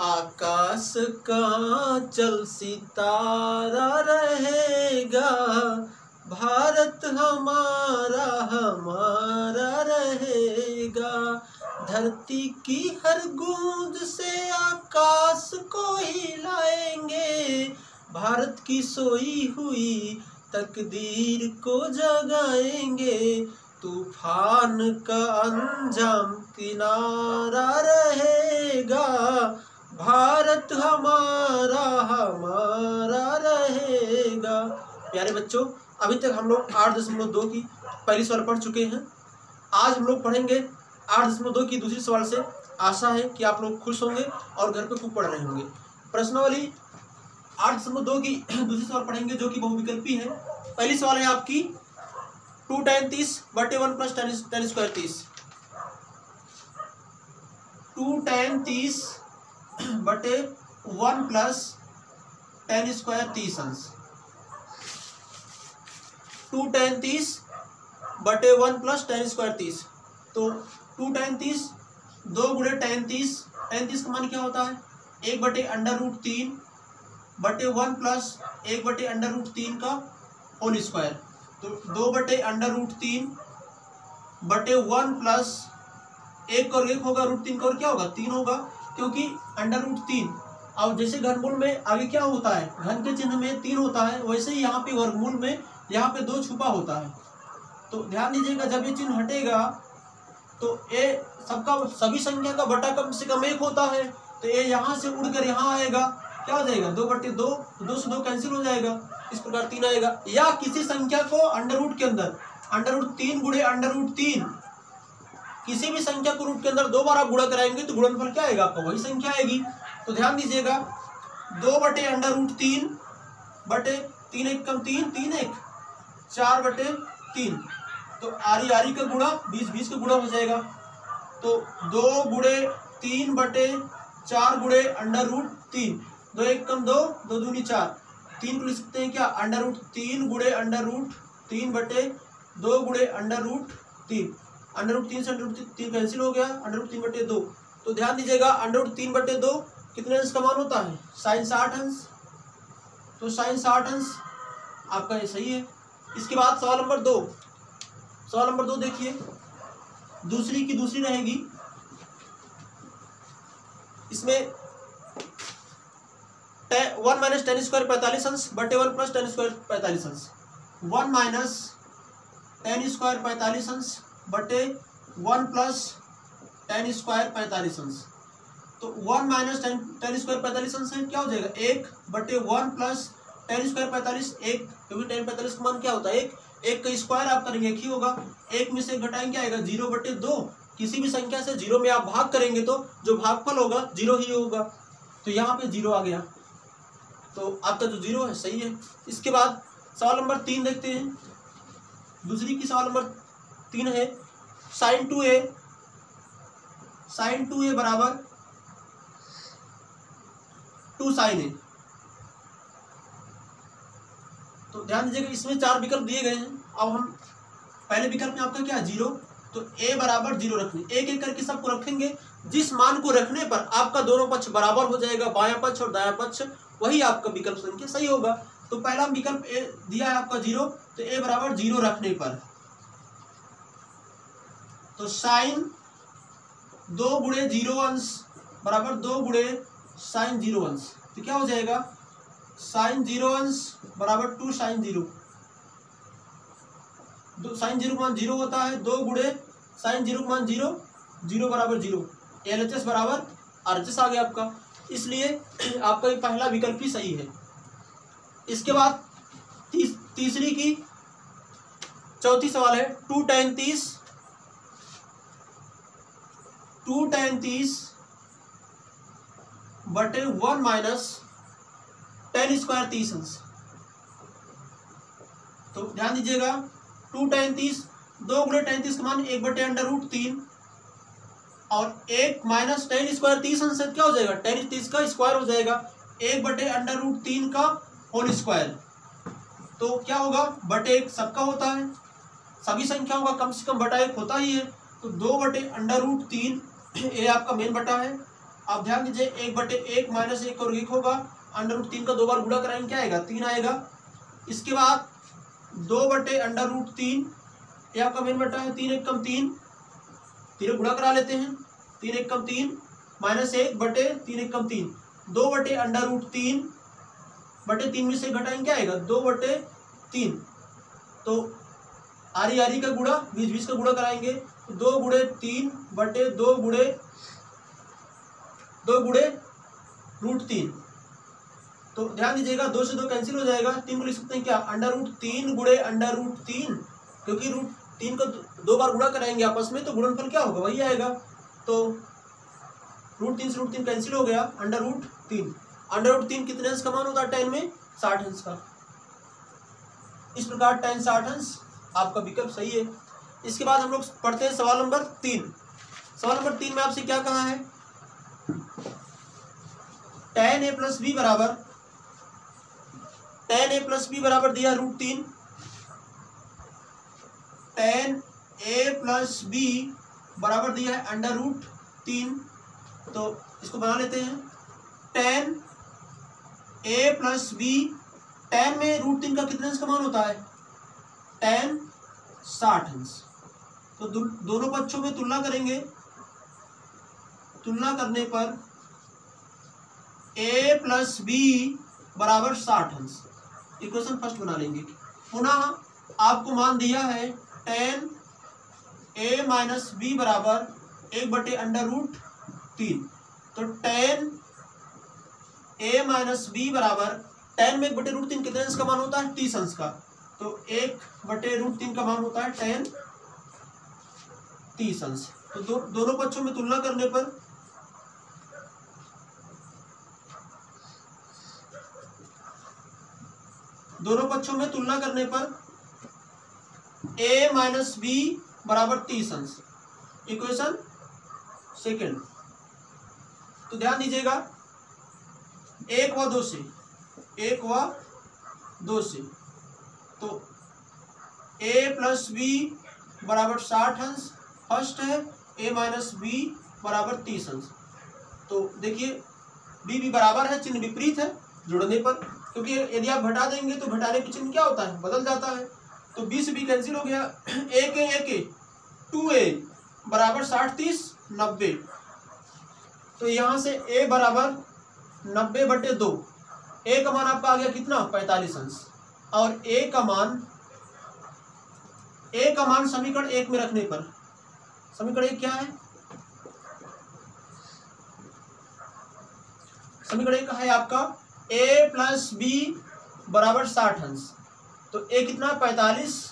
आकाश का चल सितारा रहेगा, भारत हमारा हमारा रहेगा। धरती की हर गूंज से आकाश को हिलाएंगे, भारत की सोई हुई तकदीर को जगाएंगे। तूफान का अंजाम किनारा रहेगा, भारत हमारा हमारा रहेगा। प्यारे बच्चों, अभी तक हम लोग 8.2 की पहली सवाल पढ़ चुके हैं। आज हम लोग पढ़ेंगे 8.2 की दूसरी सवाल से। आशा है कि आप लोग खुश होंगे और घर पे खूब पढ़ रहे होंगे। प्रश्नावली 8.2 की दूसरी सवाल पढ़ेंगे जो कि बहुविकल्पी है। पहली सवाल है आपकी 2 tan 30 बटे 1 प्लस tan स्क्वायर 30। 2 tan 30 बटे 1 प्लस tan स्क्वायर 30 अंश। 2 tan 30 बटे 1 प्लस tan स्क्वायर 30। तो 2 tan 30 2 गुणे tan 30। tan 30 का मान क्या होता है? 1 बटे अंडर रूट 3 बटे 1 प्लस 1 बटे अंडर रूट 3 का होल स्क्वायर। तो 2 बटे अंडर रूट 3 बटे 1 प्लस 1 और 1 होगा, रूट 3 का और क्या होगा? 3 होगा, क्योंकि अंडर रूट 3। और जैसे घनमूल में आगे क्या होता है? घन के चिन्ह में 3 होता है, वैसे ही यहाँ पे वर्गमूल में यहाँ पे 2 छुपा होता है। तो ध्यान दीजिएगा, जब ये चिन्ह हटेगा तो ये सबका सभी संख्या का बटा कम से कम 1 होता है। तो ये यहाँ से उड़कर यहाँ आएगा, क्या हो जाएगा? 2 बटे 2, 2 से 2 कैंसिल हो जाएगा, इस प्रकार 3 आएगा। या किसी संख्या को अंडर रूट के अंदर अंडर रूट 3 गुणे अंडर रूट 3, किसी भी संख्या को रूट के अंदर 2 बार आप गुणा कराएंगे तो गुणनफल क्या आएगा? आपका वही संख्या आएगी। तो ध्यान दीजिएगा, 2 बटे अंडर रूट 3 बटे 3 1 कम 3 3 1 4 बटे 3। तो आरी का गुणा 20 का गुणा हो जाएगा। तो 2 गुणे 3 बटे 4 गुणे अंडर रूट 3। 2 1 कम 2 2 दूनी 4। 3 को लिख सकते हैं क्या? अंडर रूट 3 गुणे अंडर रूट 3 बटे 2 गुणे अंडर रूट 3। अंडर रूट 3 से अंडर रूट 3 कैंसिल हो गया, अंडर रूट 3 बटे 2। तो ध्यान दीजिएगा, अंडर रूट 3 बटे 2 कितने अंश का मान होता है? साइन 60 अंश। तो साइन 60 अंश आपका ये सही है। इसके बाद सवाल नंबर 2। सवाल नंबर 2 देखिए, दूसरी की दूसरी रहेगी। इसमें 1 माइनस tan स्क्वायर 45 अंश बटे 1 प्लस tan स्क्वायर 45 अंश। 1 माइनस tan स्क्वायर 45 अंश बटे 1 प्लस tan स्क्वायर 45 अंश। तो 1 माइनस tan स्क्वायर 45 अंश है, क्या हो जाएगा? 1 बटे 1 प्लस tan स्क्वायर 45। 1, क्योंकि tan 45 का मान क्या होता है? 1 का स्क्वायर आप करेंगे 1 ही होगा। 1 में से घटाएंगे आएगा 0 बटे 2। किसी भी संख्या से 0 में आप भाग करेंगे तो जो भागफल होगा 0 ही होगा। तो यहाँ पे 0 आ गया, तो आपका जो 0 है सही है। इसके बाद सवाल नंबर 3 देखते हैं। दूसरी की सवाल नंबर 3 है, साइन 2a बराबर 2 साइन a। तो ध्यान दीजिएगा, इसमें 4 विकल्प दिए गए हैं। अब हम पहले विकल्प में आपका क्या है? 0। तो a बराबर 0 रखने, एक एक करके सबको रखेंगे। जिस मान को रखने पर आपका दोनों पक्ष बराबर हो जाएगा, बायां पक्ष और दायां पक्ष, वही आपका विकल्प संख्या सही होगा। तो पहला विकल्प ए दिया है आपका 0, तो a बराबर 0 रखने पर तो साइन 2 गुणे 0 अंश बराबर 2 गुणे साइन 0 अंश। तो क्या हो जाएगा? साइन 0 अंश बराबर 2 साइन 0। साइन 0 का मान 0 होता है, 2 गुणे साइन 0 का मान 0, 0 बराबर 0। LHS बराबर RHS आ गया आपका, इसलिए आपका ये पहला विकल्प ही सही है। इसके बाद तीसरी की चौथी सवाल है, 2 tan 30 बटे 1 माइनस tan स्क्वायर 30 अंश। तो ध्यान दीजिएगा, 2 tan 30 2 गुणे tan 30 का मान 1 बटे अंडर रूट 3 और 1 माइनस tan स्क्वायर 30 अंश क्या हो जाएगा? tan 30 का स्क्वायर हो जाएगा, 1 बटे अंडर रूट 3 का होल स्क्वायर। तो क्या होगा? बटे 1 सबका होता है, सभी संख्याओं का कम से कम बटा 1 होता ही है। तो 2 बटे अंडर रूट 3 ये आपका मेन बटा है आप ध्यान दीजिए, 1/1 माइनस 1 और 1 होगा, √3 का 2 बार गुणा कराएंगे क्या आएगा, 3 आएगा। इसके बाद 2/√3 ये आपका मेन बटा है, 3 1 कम 3, 3 गुणा करा लेते हैं, 3 1 कम 3 माइनस 1/3 1 कम 3, 2/√3 में से घटाएंगे क्या आएगा, 2/3। तो आरी का गुणा, 20 का गुणा कराएंगे, 2 × 3/2 × √3। तो ध्यान दीजिएगा, 2 से 2 कैंसिल हो जाएगा, 3 को लिख सकते हैं क्या, √3 × √3, क्योंकि √3 को 2 बार गुणा कराएंगे आपस में, तो गुणनफल क्या होगा, वही आएगा। तो √3 से √3 कैंसिल हो गया, √3। √3 कितने अंश का मान होता है tan में, 60 अंश का। इस प्रकार tan 60 अंश आपका विकल्प सही है। इसके बाद हम लोग पढ़ते हैं सवाल नंबर 3। सवाल नंबर 3 में आपसे क्या कहा है, tan a + b बराबर, tan a + b बराबर दिया √3, tan a + b बराबर दिया है √3। तो इसको बना लेते हैं, tan a + b, tan में √3 का कितने अंश का मान होता है, tan 60 अंश। तो दोनों पक्षों में तुलना करेंगे, तुलना करने पर a + b बराबर 60 अंश, इक्वेशन फर्स्ट बना लेंगे। पुनः आपको मान दिया है tan a - b बराबर 1/√3। तो tan a - b बराबर, tan में 1/√3 कितने अंश का मान होता है, 30 अंश का। तो 1/√3 का मान होता है tan 30 अंश। तो दोनों पक्षों में तुलना करने पर a - b बराबर 30 अंश, इक्वेशन सेकेंड। तो ध्यान दीजिएगा, 1 व 2 से, 1 व 2 से, तो a + b बराबर 60 अंश फर्स्ट है, a - b बराबर 30 अंश। तो देखिए b बराबर है, चिन्ह विपरीत है जुड़ने पर, क्योंकि यदि आप घटा देंगे तो घटाने की चिन्ह क्या होता है, बदल जाता है। तो b से b कैंसिल हो गया, a 2a बराबर 60 30 90। तो यहाँ से a बराबर 90/2, a का मान आपका आ गया कितना, 45 अंश। और a का मान समीकरण 1 में रखने पर, समीकरण 1 क्या है, समीकरण 1 है आपका a + b बराबर 60 अंश। तो a कितना, 45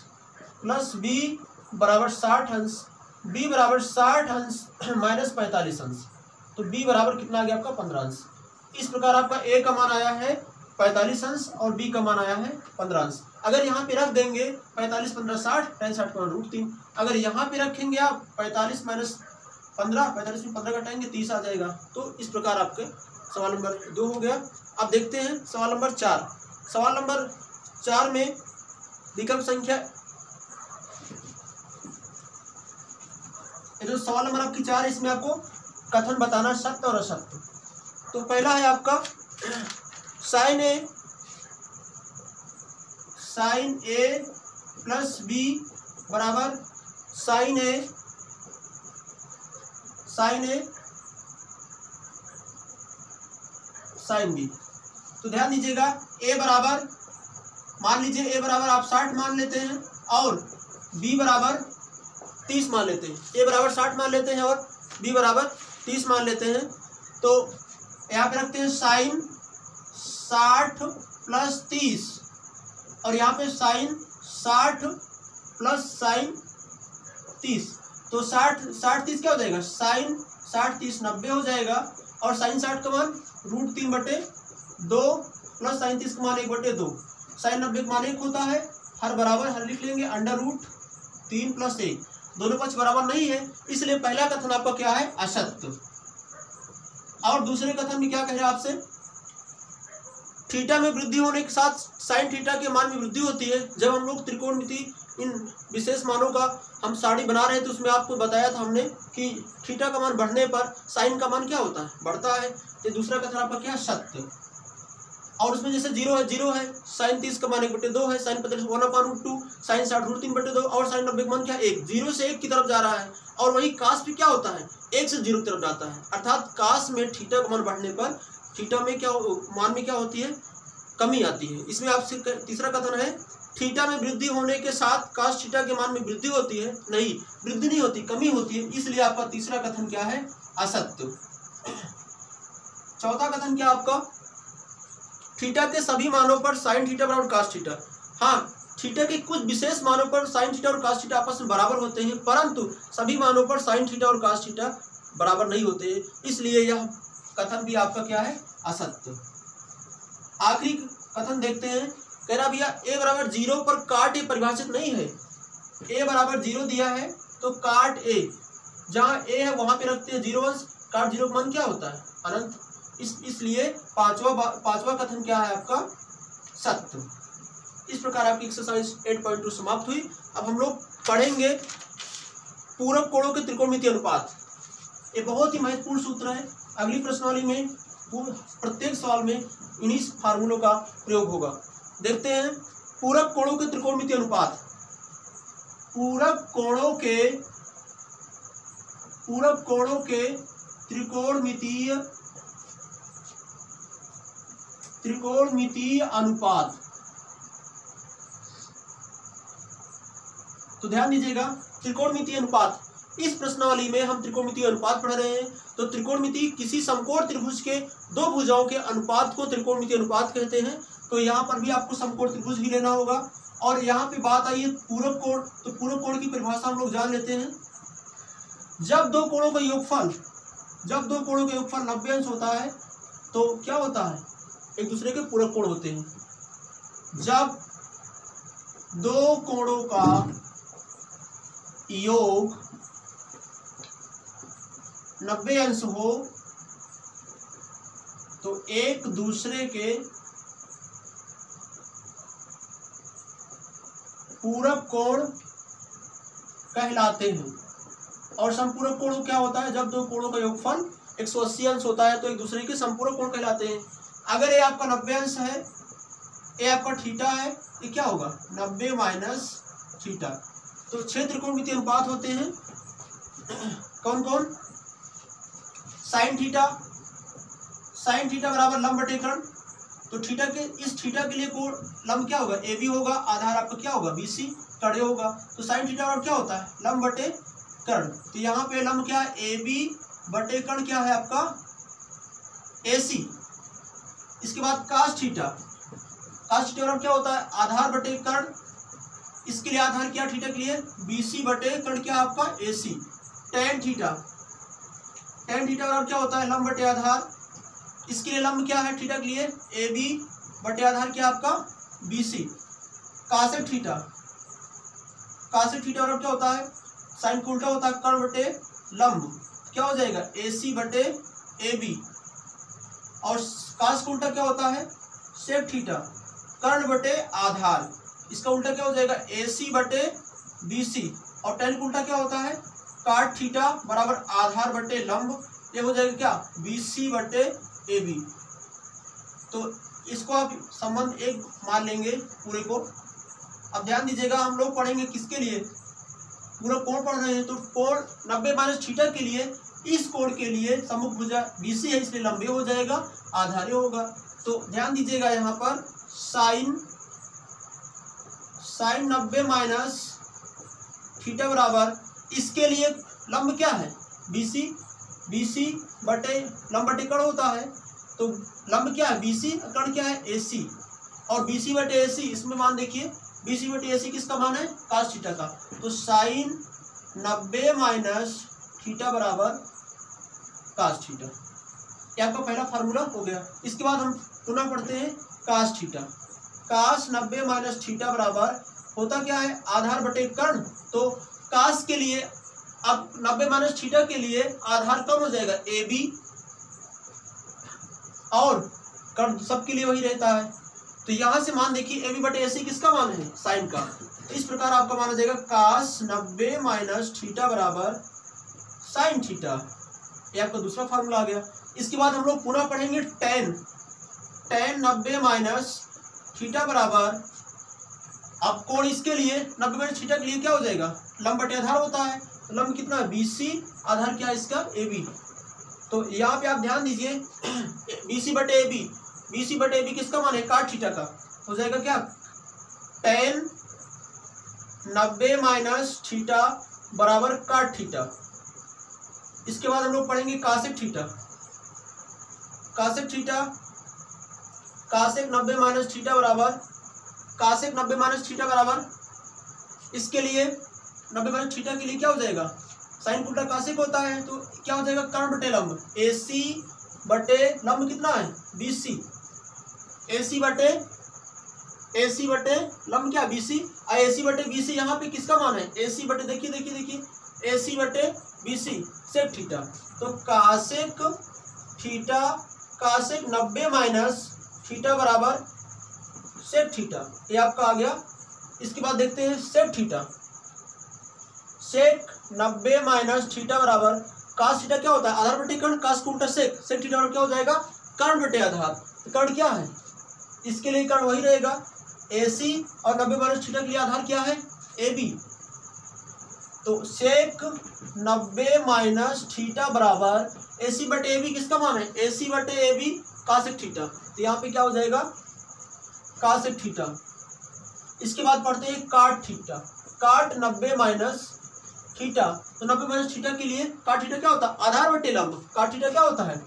+ b बराबर 60 अंश, b बराबर 60 अंश - 45 अंश। तो b बराबर कितना आ गया आपका, 15 अंश। इस प्रकार आपका a का मान आया है 45 अंश और b का मान आया है 15 अंश। अगर यहाँ पे रख देंगे 45 15 60, tan 60 का मान √3। अगर यहाँ पे रखेंगे आप 45 - 15, 45 में 15 घटाएंगे 30 आ जाएगा। तो इस प्रकार आपके सवाल नंबर 2 हो गया। अब देखते हैं सवाल नंबर 4। सवाल नंबर 4 में विकल्प संख्या, ये जो सवाल नंबर आपकी 4 है, इसमें आपको कथन बताना सत्य और असत्य। तो पहला है आपका sin a + b बराबर sin a sin b। तो ध्यान दीजिएगा, a बराबर, मान लीजिए a बराबर आप 60 मान लेते हैं और b बराबर 30 मान लेते हैं। a बराबर 60 मान लेते हैं और b बराबर 30 मान लेते हैं। तो यहाँ पे रखते हैं sin 60 + 30 और यहाँ पे sin 60 + sin 30। तो 60 30 क्या हो जाएगा, sin 60 30 90 हो जाएगा। और sin 60 का मान √3/2 प्लस sin 30 का मान 1/2। sin 90 का मान 1 होता है, हर बराबर हर लिख लेंगे, √3 + 1। दोनों पक्ष बराबर नहीं है, इसलिए पहला कथन आपका क्या है, असत्य। और दूसरे कथन में क्या कह रहे हैं आपसे, थीटा में वृद्धि होने के साथ साइन थीटा के मान में वृद्धि होती है। जब हम लोग त्रिकोणमिति इन विशेष मानों का हम सारणी बना रहे थे, उसमें आपको बताया था हमने कि थीटा का मान बढ़ने पर साइन का मान क्या होता है, बढ़ता है। तो दूसरा कथन आपका क्या है, सत्य। और उसमें जैसे जीरो है, साइन 30 का मान 1/2 है, साइन 45 1/√2, साइन 60 √3/2 और साइन 90 का मान क्या, 1। 0 से 1 की तरफ जा रहा है। और वही काश भी क्या होता है, 1 से 0 की तरफ जाता है। अर्थात काश में थीटा का मान बढ़ने पर थीटा में क्या मान में क्या होती है, कमी आती है। इसमें आपसे तीसरा कथन है, थीटा में वृद्धि होने के साथ काश थीटा के मान में वृद्धि होती है, नहीं, वृद्धि नहीं होती, कमी होती है। इसलिए आपका तीसरा कथन क्या है, असत्य। चौथा कथन क्या आपका, थीटा के सभी मानों पर साइन थीटा बराबर कास थीटा। हाँ, थीटा के कुछ विशेष मानों पर साइन थीटा और कास थीटा आपस में बराबर होते हैं, परंतु सभी मानों पर साइन थीटा और कास थीटा बराबर नहीं होते, इसलिए यह कथन भी आपका क्या है, असत्य। आखिरी कथन देखते हैं, कह रहा भैया a बराबर 0 पर काट ए परिभाषित नहीं है। a बराबर 0 दिया है तो काट a, जहाँ a है वहां पे रखते हैं 0 अंश, काट 0 का मान क्या होता है, अनंत। इसलिए पांचवा कथन क्या है आपका, सत्य। इस प्रकार आपकी एक्सरसाइज 8.2 समाप्त हुई। अब हम लोग पढ़ेंगे पूरक कोणों के त्रिकोणमितीय अनुपात। ये बहुत ही महत्वपूर्ण सूत्र है। अगली प्रश्नावली में प्रत्येक सवाल में इन्हीं फार्मूलों का प्रयोग होगा। देखते हैं पूरक कोणों के त्रिकोणमितीय अनुपात। पूरक कोणों के त्रिकोणमितीय अनुपात। तो ध्यान दीजिएगा, त्रिकोणमितीय अनुपात, इस प्रश्नावली में हम त्रिकोणमितीय अनुपात पढ़ रहे हैं। तो त्रिकोणमिति किसी समकोण त्रिभुज के दो भुजाओं के अनुपात को त्रिकोणमितीय अनुपात कहते हैं। तो यहाँ पर भी आपको समकोण त्रिभुज ही लेना होगा। और यहाँ पे बात आई है पूरक कोण, तो पूरक कोण की परिभाषा हम लोग जान लेते हैं। जब दो कोणों का योगफल 90 अंश होता है तो क्या होता है, एक दूसरे के पूरक कोण होते हैं। जब दो कोणों का योग 90 अंश हो तो एक दूसरे के पूरक कोण कहलाते हैं। और समपूरक कोण क्या होता है, जब दो कोणों का योगफल 180 अंश होता है तो एक दूसरे के समपूरक कोण कहलाते हैं। अगर ये आपका 90 अंश है, ये आपका थीटा है, ये क्या होगा 90 माइनस थीटा। तो 6 त्रिकोणमितीय अनुपात होते हैं। कौन कौन, साइन थीटा बराबर लंब बटे कर्ण। तो थीटा के इस थीटा के लिए कोण लंब क्या होगा, ए बी होगा, आधार आपका क्या होगा BC, कड़े होगा। तो साइन थीटा बराबर क्या होता है, लंब बटे कर्ण। तो यहाँ पे लंब क्या है, ए बी बटे कर्ण क्या है आपका AC। इसके बाद कास थीटा बराबर क्या होता है, आधार बटे कर्ण। इसके लिए आधार क्या थीटा के लिए, BC बटे कर्ण क्या आपका AC। टेन थीटा बराबर क्या होता है, लंब बटे आधार। इसके लिए लंब क्या है थीटा के लिए, AB बटे आधार क्या आपका BC। कासेक थीटा बराबर क्या होता है, साइन को उल्टा होता है, कर्ण बटे लंब क्या हो जाएगा, AC बटे AB। और कास को उल्टा क्या होता है, सेक थीटा, कर्ण बटे आधार। इसका उल्टा क्या हो जाएगा, AC बटे BC। और टेन को उल्टा क्या होता है, काट थीटा बराबर आधार बटे लंब, ये हो जाएगा क्या BC बटे AB। तो इसको आप संबंध एक मान लेंगे पूरे को। अब ध्यान दीजिएगा, हम लोग पढ़ेंगे किसके लिए, पूरा कोण पढ़ रहे हैं। तो कोण 90 माइनस थीटा के लिए, इस कोण के लिए सम्मुख भुजा BC है इसलिए लंबे हो जाएगा, आधारे होगा। तो ध्यान दीजिएगा यहाँ पर साइन 90 माइनस थीटा बराबर, इसके लिए लंब क्या है BC बटे लंब बटे कर्ण होता है। तो लंब क्या है BC, कर्ण क्या है AC। और BC बटे AC, इसमें मान देखिए BC बटे AC किसका मान है, कास थीटा का। तो साइन 90 माइनस थीटा बराबर कास थीटा। ये आपका पहला फार्मूला हो गया। इसके बाद हम पुनः पढ़ते हैं कास थीटा। कास 90 माइनस थीटा बराबर होता क्या है, आधार बटे कर्ण। तो कास के लिए अब 90 माइनस थीटा के लिए आधार कम हो जाएगा AB, और कर्ण सबके लिए वही रहता है। तो यहाँ से मान देखिए ए बी बटे ए सी किसका मान है, साइन का। इस प्रकार आपका मान आ जाएगा cos 90 माइनस थीटा बराबर साइन थीटा। ये आपका दूसरा फार्मूला आ गया। इसके बाद हम लोग पुनः पढ़ेंगे tan 90 माइनस थीटा बराबर, अब कोण इसके लिए 90 माइनस थीटा के लिए क्या हो जाएगा, लंब बटे आधार होता है। तो लंब कितना है BC, आधार क्या है इसका AB। तो यहाँ पे आप ध्यान दीजिए BC बटे AB किसका मान है, cot थीटा का। हो जाएगा क्या, tan 90 माइनस थीटा बराबर cot थीटा। इसके बाद हम लोग पढ़ेंगे कासेक थीटा। कासेक 90 माइनस थीटा बराबर इसके लिए 90 माइनस थीटा के लिए क्या हो जाएगा, साइन उल्टा कासेक होता है। तो क्या हो जाएगा, कर्ण बटे लंब, AC बटे लंब कितना है BC, AC बटे लंब क्या BC, AC बटे BC। यहाँ पे किसका मान है, AC बटे देखिए AC बटे BC सेक थीटा। तो कासेक 90 माइनस थीटा बराबर सेक थीटा, ये आपका आ गया। इसके बाद देखते हैं सेक थीटा। सेक 90 माइनस थीटा बराबर कास थीटा क्या होता है, आधार बटे कर्ण, कास को उल्टा सेक थीटा बराबर क्या हो जाएगा, कर्ण बटे आधार। तो कर्ण क्या है, इसके लिए कर्ण वही रहेगा AC, और 90 माइनस थीटा के लिए आधार क्या है AB। तो सेक 90 माइनस थीटा बराबर AC बटे AB किसका मान है, AC बटे AB कासेक थीटा। तो यहाँ पे क्या हो जाएगा, कासेक थीटा। इसके बाद पढ़ते हैं काट थीटा। काट 90 माइनस थीटा। तो 90 माइनस थीटा के लिए काट थीटा क्या होता है, आधार बटे लंब। काट थीटा क्या होता है,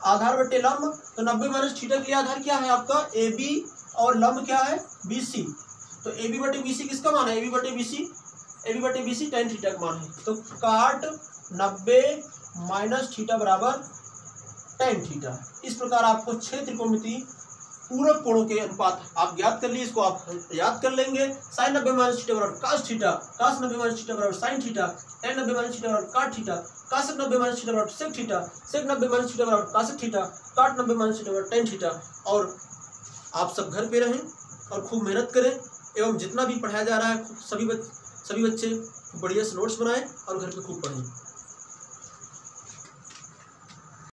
आधार बटे लंब। तो 90 माइनस थीटा के लिए आधार क्या है आपका AB, और लंब क्या है BC। तो AB बटे BC किसका मान है, AB बटे BC tan थीटा का मान है। तो काट 90 माइनस थीटा बराबर tan थीटा। इस प्रकार आपको 6 त्रिकोणमितीय पूरक कोणों के अनुपात आप ज्ञात कर लिए, इसको आप याद कर लेंगे। साइन 90 माइनस थीटा बराबर कास थीटा, कास 90 माइनस थीटा बराबर sine theta, tan 90 minus theta बराबर काट थीटा, कासेक 90 माइनस थीटा बराबर सेक थीटा, सेक 90 माइनस थीटा बराबर कासेक थीटा, काट 90 माइनस थीटा बराबर tan थीटा। और आप सब घर पे रहें और खूब मेहनत करें, एवं जितना भी पढ़ाया जा रहा है सभी बच्चे बढ़िया से नोट्स बनाएं और घर पे खूब पढ़ें।